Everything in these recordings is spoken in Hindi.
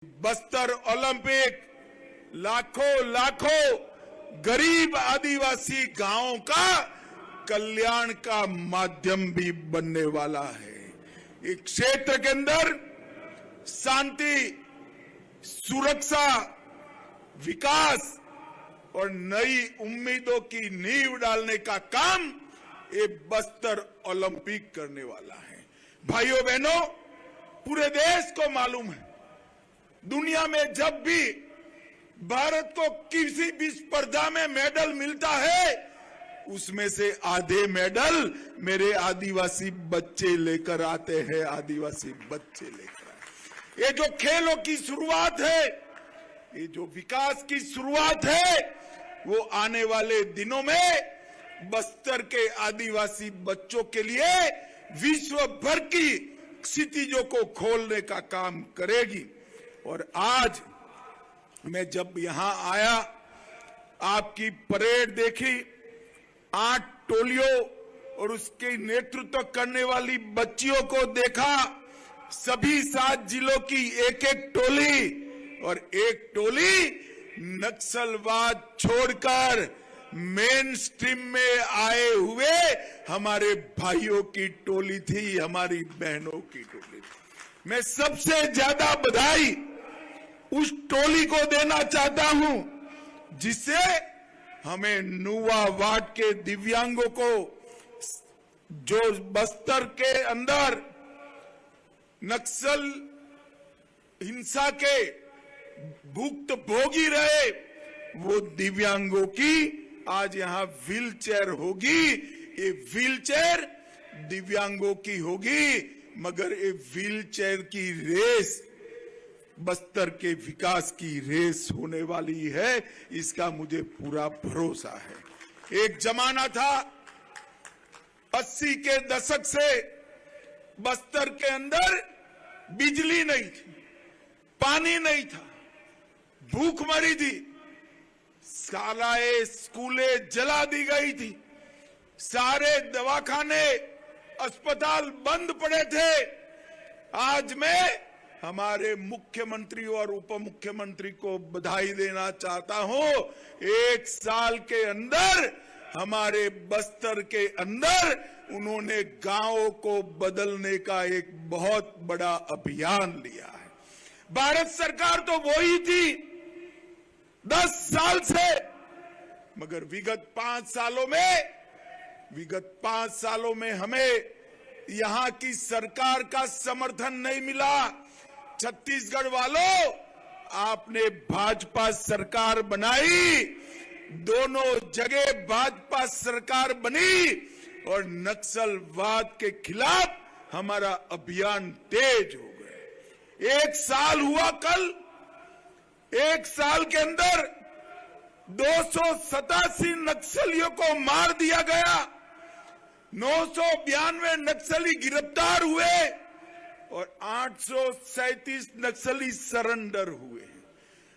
बस्तर ओलंपिक लाखों लाखों गरीब आदिवासी गांवों का कल्याण का माध्यम भी बनने वाला है। इस क्षेत्र के अंदर शांति, सुरक्षा, विकास और नई उम्मीदों की नींव डालने का काम ये बस्तर ओलंपिक करने वाला है। भाइयों बहनों, पूरे देश को मालूम है, दुनिया में जब भी भारत को किसी भी स्पर्धा में मेडल मिलता है, उसमें से आधे मेडल मेरे आदिवासी बच्चे लेकर आते हैं। आदिवासी बच्चे लेकर आए। ये जो खेलों की शुरुआत है, ये जो विकास की शुरुआत है, वो आने वाले दिनों में बस्तर के आदिवासी बच्चों के लिए विश्व भर की क्षितिजों को खोलने का काम करेगी। और आज मैं जब यहां आया, आपकी परेड देखी, 8 टोलियों और उसके नेतृत्व करने वाली बच्चियों को देखा, सभी 7 जिलों की एक टोली, और एक टोली नक्सलवाद छोड़कर मेन स्ट्रीम में आए हुए हमारे भाइयों की टोली थी, हमारी बहनों की टोली थी। मैं सबसे ज्यादा बधाई उस टोली को देना चाहता हूं जिससे हमें नुवा वार्ड के दिव्यांगों को, जो बस्तर के अंदर नक्सल हिंसा के भुक्तभोगी रहे, वो दिव्यांगों की आज यहां व्हील चेयर होगी। ये व्हील चेयर दिव्यांगों की होगी, मगर ये व्हील चेयर की रेस बस्तर के विकास की रेस होने वाली है, इसका मुझे पूरा भरोसा है। एक जमाना था, 80 के दशक से बस्तर के अंदर बिजली नहीं थी, पानी नहीं था, भूखमरी थी, शालाएं स्कूलें जला दी गई थी, सारे दवाखाने अस्पताल बंद पड़े थे। आज मैं हमारे मुख्यमंत्री और उप मुख्यमंत्री को बधाई देना चाहता हूं। 1 साल के अंदर हमारे बस्तर के अंदर उन्होंने गांवों को बदलने का एक बहुत बड़ा अभियान लिया है। भारत सरकार तो वही थी 10 साल से, मगर विगत 5 सालों में हमें यहां की सरकार का समर्थन नहीं मिला। छत्तीसगढ़ वालों, आपने भाजपा सरकार बनाई, दोनों जगह भाजपा सरकार बनी और नक्सलवाद के खिलाफ हमारा अभियान तेज हो गया। 1 साल हुआ कल, 1 साल के अंदर 287 नक्सलियों को मार दिया गया, 992 नक्सली गिरफ्तार हुए और 837 नक्सली सरेंडर हुए।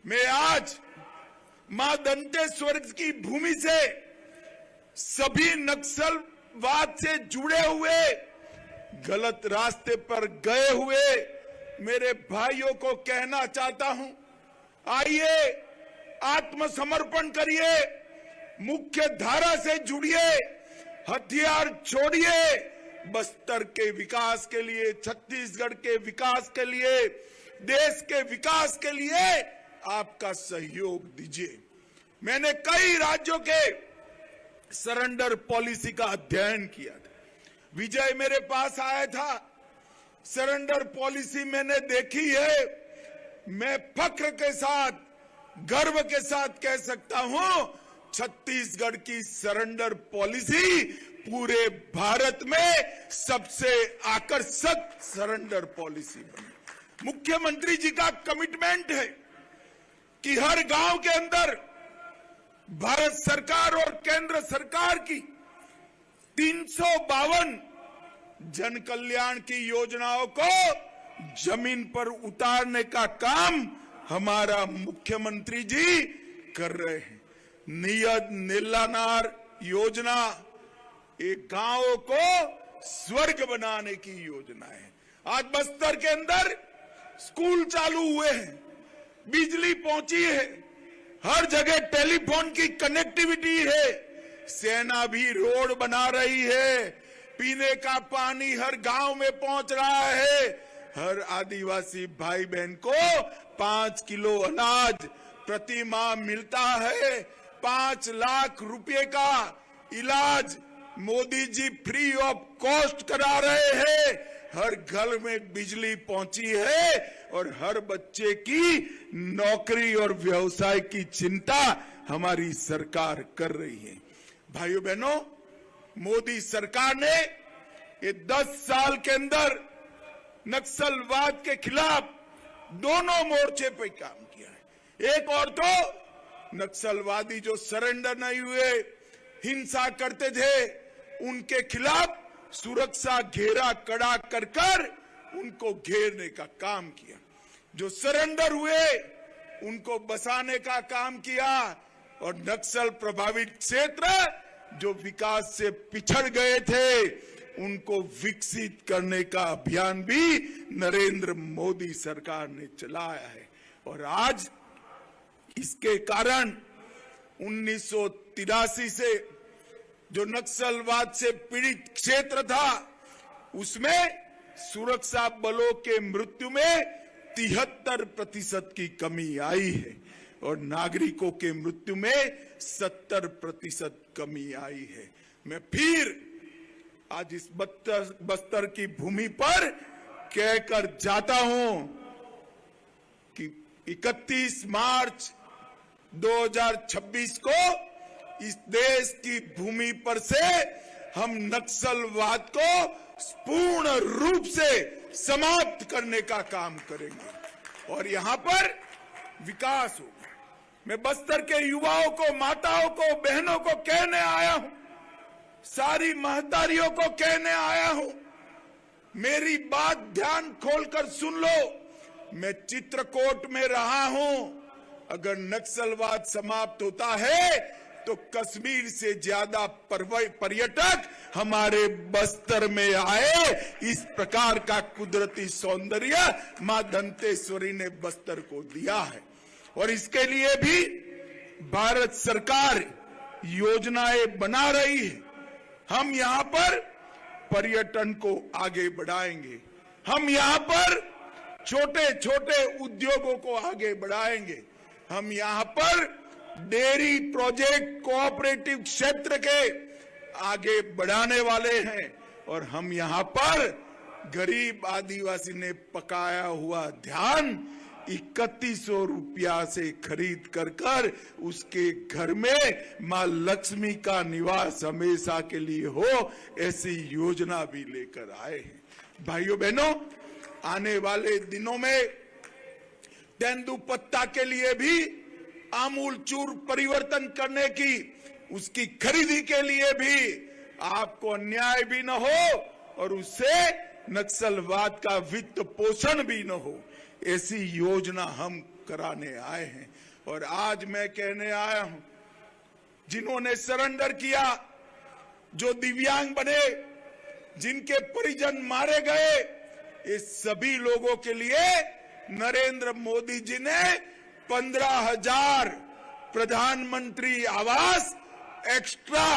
मैं आज मां दंतेश्वर की भूमि से सभी नक्सलवाद से जुड़े हुए, गलत रास्ते पर गए हुए मेरे भाइयों को कहना चाहता हूं, आइए आत्मसमर्पण करिए, मुख्य धारा से जुड़िए, हथियार छोड़िए, बस्तर के विकास के लिए, छत्तीसगढ़ के विकास के लिए, देश के विकास के लिए आपका सहयोग दीजिए। मैंने कई राज्यों के सरेंडर पॉलिसी का अध्ययन किया था। विजय मेरे पास आया था, सरेंडर पॉलिसी मैंने देखी है। मैं फख्र के साथ, गर्व के साथ कह सकता हूं, छत्तीसगढ़ की सरेंडर पॉलिसी पूरे भारत में सबसे आकर्षक सरेंडर पॉलिसी बनी। मुख्यमंत्री जी का कमिटमेंट है कि हर गांव के अंदर भारत सरकार और केंद्र सरकार की 352 जन कल्याण की योजनाओं को जमीन पर उतारने का काम हमारा मुख्यमंत्री जी कर रहे हैं। नियत नीलानार योजना एक गांवों को स्वर्ग बनाने की योजना है। आज बस्तर के अंदर स्कूल चालू हुए हैं, बिजली पहुंची है, हर जगह टेलीफोन की कनेक्टिविटी है, सेना भी रोड बना रही है, पीने का पानी हर गांव में पहुंच रहा है, हर आदिवासी भाई बहन को 5 किलो अनाज प्रति माह मिलता है, 5 लाख रुपए का इलाज Modi ji free of cost करा रहे हैं, हर घर में बिजली पहुंची है और हर बच्चे की नौकरी और व्यवसाय की चिंता हमारी सरकार कर रही है। भाइयों बहनों, मोदी सरकार ने ये 10 साल के अंदर नक्सलवाद के खिलाफ दोनों मोर्चे पे काम किया है। एक और तो नक्सलवादी जो सरेंडर नहीं हुए, हिंसा करते थे, उनके खिलाफ सुरक्षा घेरा कड़ा कर उनको घेरने का काम किया। जो सरेंडर हुए उनको बसाने का काम किया और नक्सल प्रभावित क्षेत्र जो विकास से पिछड़ गए थे उनको विकसित करने का अभियान भी नरेंद्र मोदी सरकार ने चलाया है। और आज इसके कारण 1983 से जो नक्सलवाद से पीड़ित क्षेत्र था उसमें सुरक्षा बलों के मृत्यु में 73% की कमी आई है और नागरिकों के मृत्यु में 70% कमी आई है। मैं फिर आज इस बस्तर की भूमि पर कहकर जाता हूं कि 31 मार्च 2026 को इस देश की भूमि पर से हम नक्सलवाद को पूर्ण रूप से समाप्त करने का काम करेंगे और यहां पर विकास होगा। मैं बस्तर के युवाओं को, माताओं को, बहनों को कहने आया हूं, सारी महतारियों को कहने आया हूं, मेरी बात ध्यान खोलकर सुन लो। मैं चित्रकूट में रहा हूं, अगर नक्सलवाद समाप्त होता है तो कश्मीर से ज्यादा पर्यटक हमारे बस्तर में आए। इस प्रकार का कुदरती सौंदर्य मां दंतेश्वरी ने बस्तर को दिया है और इसके लिए भी भारत सरकार योजनाएं बना रही है। हम यहां पर पर्यटन को आगे बढ़ाएंगे, हम यहां पर छोटे छोटे उद्योगों को आगे बढ़ाएंगे, हम यहां पर डेयरी प्रोजेक्ट कोऑपरेटिव क्षेत्र के आगे बढ़ाने वाले हैं और हम यहां पर गरीब आदिवासी ने पकाया हुआ धान 3100 रुपया से खरीद कर उसके घर में मां लक्ष्मी का निवास हमेशा के लिए हो, ऐसी योजना भी लेकर आए हैं। भाइयों बहनों, आने वाले दिनों में तेंदुपत्ता के लिए भी आमूल चूर परिवर्तन करने की, उसकी खरीदी के लिए भी आपको अन्याय भी न हो और उससे नक्सलवाद का वित्त पोषण भी न हो, ऐसी योजना हम कराने आए हैं। और आज मैं कहने आया हूं, जिन्होंने सरेंडर किया, जो दिव्यांग बने, जिनके परिजन मारे गए, ये सभी लोगों के लिए नरेंद्र मोदी जी ने 15,000 प्रधानमंत्री आवास एक्स्ट्रा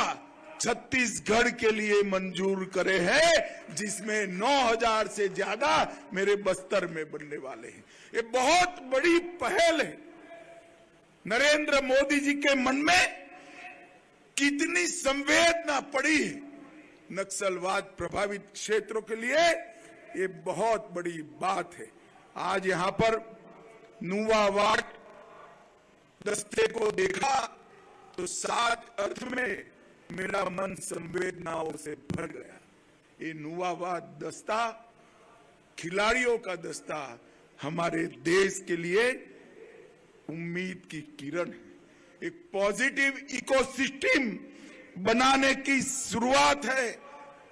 छत्तीसगढ़ के लिए मंजूर करे हैं, जिसमें 9,000 से ज्यादा मेरे बस्तर में बनने वाले हैं। ये बहुत बड़ी पहल है। नरेंद्र मोदी जी के मन में कितनी संवेदना पड़ी है नक्सलवाद प्रभावित क्षेत्रों के लिए, ये बहुत बड़ी बात है। आज यहां पर नुवावाट दस्ते को देखा तो सात अर्थ में मेरा मन संवेदनाओं से भर गया। ये नुवावाट दस्ता खिलाड़ियों का दस्ता हमारे देश के लिए उम्मीद की किरण है, एक पॉजिटिव इकोसिस्टम बनाने की शुरुआत है।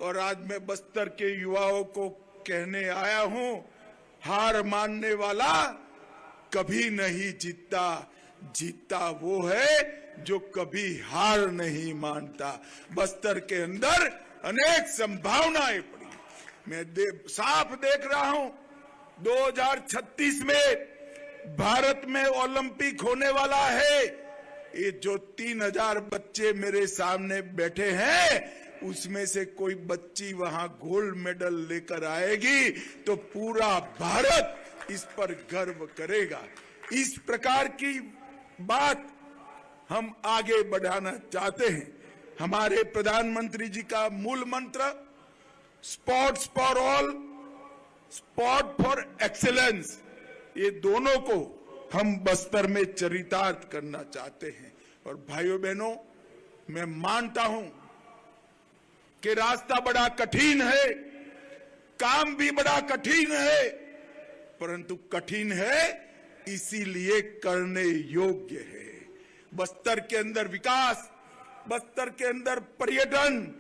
और आज मैं बस्तर के युवाओं को कहने आया हूं, हार मानने वाला कभी नहीं जीतता, जीतता वो है जो कभी हार नहीं मानता। बस्तर के अंदर अनेक संभावनाएं पड़ी, मैं साफ देख रहा हूं 2036 में भारत में ओलंपिक होने वाला है। ये जो 3000 बच्चे मेरे सामने बैठे हैं, उसमें से कोई बच्ची वहां गोल्ड मेडल लेकर आएगी तो पूरा भारत इस पर गर्व करेगा। इस प्रकार की बात हम आगे बढ़ाना चाहते हैं। हमारे प्रधानमंत्री जी का मूल मंत्र sports for all, sport for excellence, ये दोनों को हम बस्तर में चरितार्थ करना चाहते हैं। और भाइयों बहनों, मैं मानता हूं कि रास्ता बड़ा कठिन है, काम भी बड़ा कठिन है, परंतु कठिन है इसीलिए करने योग्य है। बस्तर के अंदर विकास, बस्तर के अंदर पर्यटन,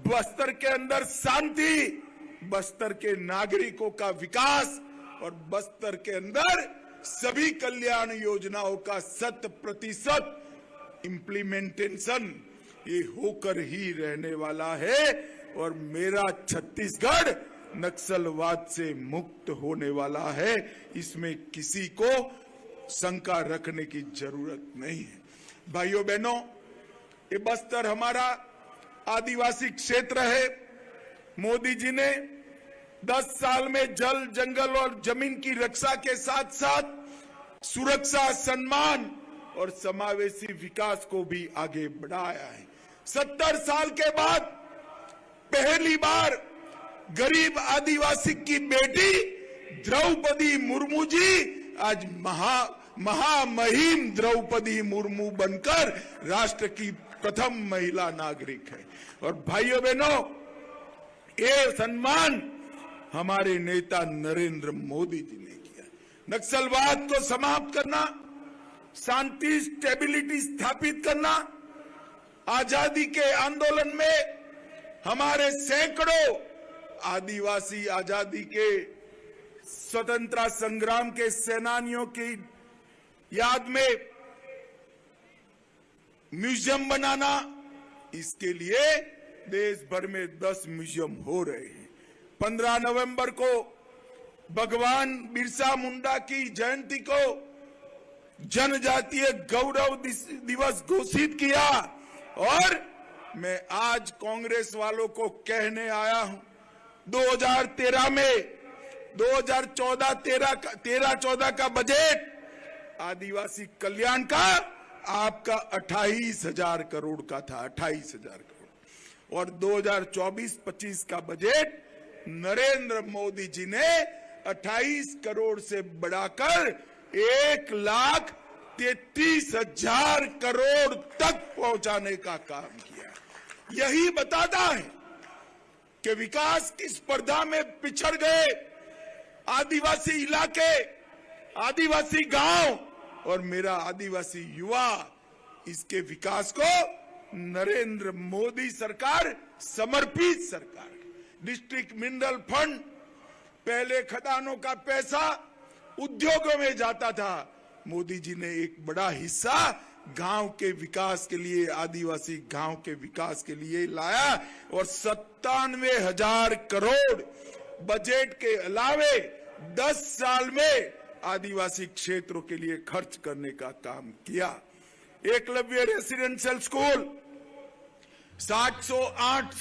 बस्तर के अंदर शांति, बस्तर के नागरिकों का विकास और बस्तर के अंदर सभी कल्याण योजनाओं का 100% इम्प्लीमेंटेशन ये होकर ही रहने वाला है। और मेरा छत्तीसगढ़ नक्सलवाद से मुक्त होने वाला है, इसमें किसी को शंका रखने की जरूरत नहीं है। भाइयों बहनों, ये बस्तर हमारा आदिवासी क्षेत्र है। मोदी जी ने 10 साल में जल, जंगल और जमीन की रक्षा के साथ साथ सुरक्षा, सम्मान और समावेशी विकास को भी आगे बढ़ाया है। 70 साल के बाद पहली बार गरीब आदिवासी की बेटी द्रौपदी मुर्मू जी आज महामहिम द्रौपदी मुर्मू बनकर राष्ट्र की प्रथम महिला नागरिक है। और भाइयों बहनों, ये सम्मान हमारे नेता नरेंद्र मोदी जी ने किया। नक्सलवाद को समाप्त करना, शांति, स्टेबिलिटी स्थापित करना, आजादी के आंदोलन में हमारे सैकड़ों आदिवासी, आजादी के स्वतंत्रता संग्राम के सेनानियों की याद में म्यूजियम बनाना, इसके लिए देश भर में 10 म्यूजियम हो रहे हैं। 15 नवंबर को भगवान बिरसा मुंडा की जयंती को जनजातीय गौरव दिवस घोषित किया। और मैं आज कांग्रेस वालों को कहने आया हूं, 2013 में 2014 का बजट आदिवासी कल्याण का आपका 28,000 करोड़ का था, 28,000 करोड़। और 2024-25 का बजट नरेंद्र मोदी जी ने 28 करोड़ से बढ़ाकर 1,33,000 करोड़ तक पहुंचाने का काम किया। यही बताता है कि विकास की स्पर्धा में पिछड़ गए आदिवासी इलाके, आदिवासी गांव और मेरा आदिवासी युवा, इसके विकास को नरेंद्र मोदी सरकार समर्पित सरकार। डिस्ट्रिक्ट मिनरल फंड, पहले खदानों का पैसा उद्योगों में जाता था, मोदी जी ने एक बड़ा हिस्सा गांव के विकास के लिए, आदिवासी गांव के विकास के लिए लाया। और 97,000 करोड़ बजट के अलावे 10 साल में आदिवासी क्षेत्रों के लिए खर्च करने का काम किया। Eklavya residential school 708